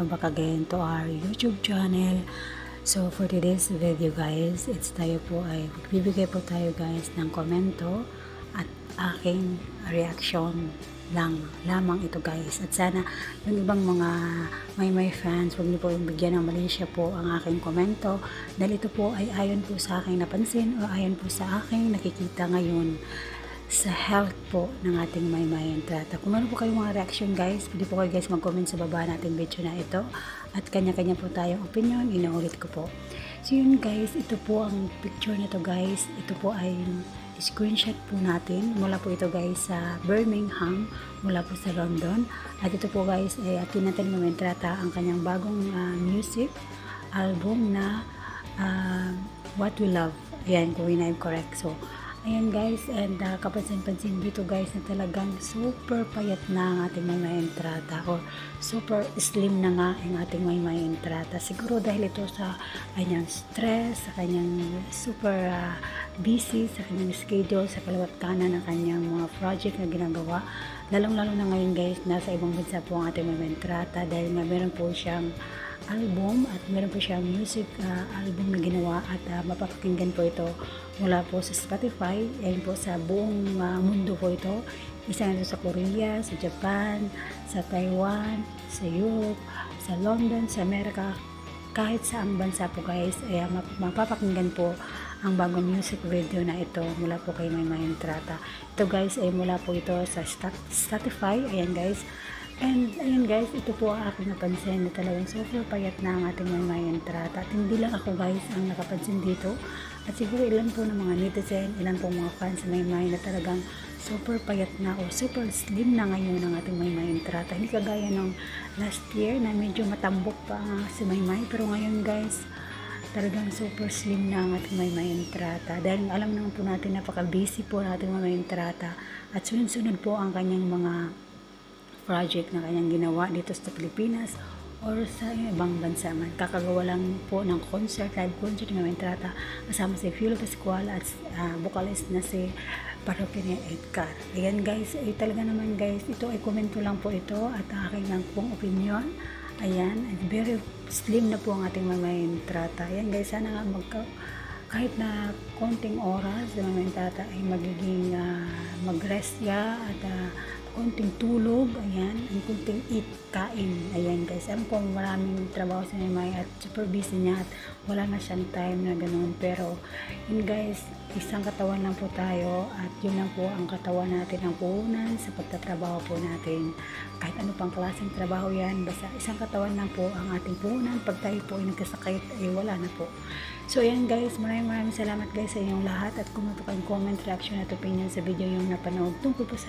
welcome back again to our YouTube channel. So for today's video guys, magbibigay po tayo guys ng komento at aking reaction lamang ito guys. At sana yung ibang mga may fans, huwag niyo po yung bigyan ng malisya po ang aking komento dahil ito po ay ayon po sa aking napansin o ayon po sa aking nakikita ngayon sa health po ng ating Maymay Entrata. Kung meron po kayong mga reaction guys, pwede po kayo guys mag-comment sa baba nating video na ito at kanya-kanya po tayong opinion, inuulit ko po. So yun guys, ito po ang picture na to guys. Ito po ay screenshot po natin mula po ito guys sa Birmingham, mula po sa London. At ito po guys ay atin natin Maymay Entrata ang kanyang bagong music album na What We Love. Ayan, kung I'm correct. So ayan guys, and kapansin-pansin dito guys na talagang super payat na ang ating Maymay Entrata or super slim na nga ang ating Maymay Entrata. Siguro dahil ito sa kanyang stress, sa kanyang super busy, sa kanyang schedule, sa kalawat kanan ng kanyang mga project na ginagawa. Lalong-lalo na ngayon guys, nasa ibang bansa po ang ating Maymay Entrata dahil nga meron po siyang album at meron po siyang music album na ginawa at mapapakinggan po ito mula po sa Spotify. Ayun po sa buong mundo po ito. Isa na ito sa Korea, sa Japan, sa Taiwan, sa Europe, sa London, sa Amerika, kahit saang bansa po guys ay mapapakinggan po ang bagong music video na ito mula po kay Maymay Entrata. Ito guys ay mula po ito sa Spotify. Ayan guys. And ayun guys, ito po ang aking napansin na talagang super payat na ang ating Maymay Entrata. At hindi lang ako guys ang nakapansin dito. At siguro ilan po ng mga netizen, ilan po mga fans sa Maymay na talagang super payat na o super slim na ngayon ang ating Maymay Entrata. Hindi kagaya ng last year na medyo matambok pa si Maymay. Pero ngayon guys, talagang super slim na ang ating Maymay Entrata. Dahil alam naman po natin napaka-busy po ng ating Maymay Entrata. At sunod-sunod po ang kanyang mga project na kanyang ginawa dito sa Pilipinas or sa ibang bansa man. Kakagawa lang po ng live concert ng Maymay Entrata kasama si Philo Pascual at vocalist na si Parokya ni Edgar. Ayan guys, talaga naman guys, ito ay komento lang po ito at aking lang pong opinion. Ayan, very slim na po ang ating Maymay Entrata. Ayan guys, sana nga kahit na konting oras sa Maymay Entrata ay magiging mag-rest ya at konting tulog, ayan, ang konting kain, ayan guys. Alam ko maraming trabaho si Maymay at super busy niya at wala na siyang time na ganoon, pero yun guys, isang katawan lang po tayo at yun lang po ang katawan natin ang puhunan sa pagtatrabaho po natin. Kahit ano pang klaseng trabaho yan, basta isang katawan lang po ang ating puhunan. Pag tayo po ay nagkasakit, ay wala na po. So ayan guys, maraming salamat guys sa inyong lahat at kung ito kayong comment, reaction at opinion sa video yung napanood tungkol po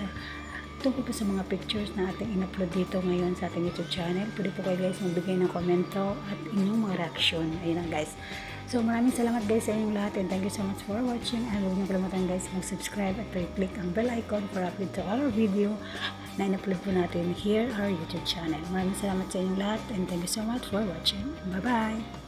sa mga pictures na ating in-upload dito ngayon sa ating YouTube channel. Pwede po kayo guys magbigay ng komento at inyong mga reaction. Ayun lang guys. So maraming salamat guys sa inyong lahat and thank you so much for watching. And huwag niyo kalimutan guys mag-subscribe at click ang bell icon for update to all our video na in-upload po natin here our YouTube channel. Maraming salamat sa inyong lahat and thank you so much for watching. Bye bye!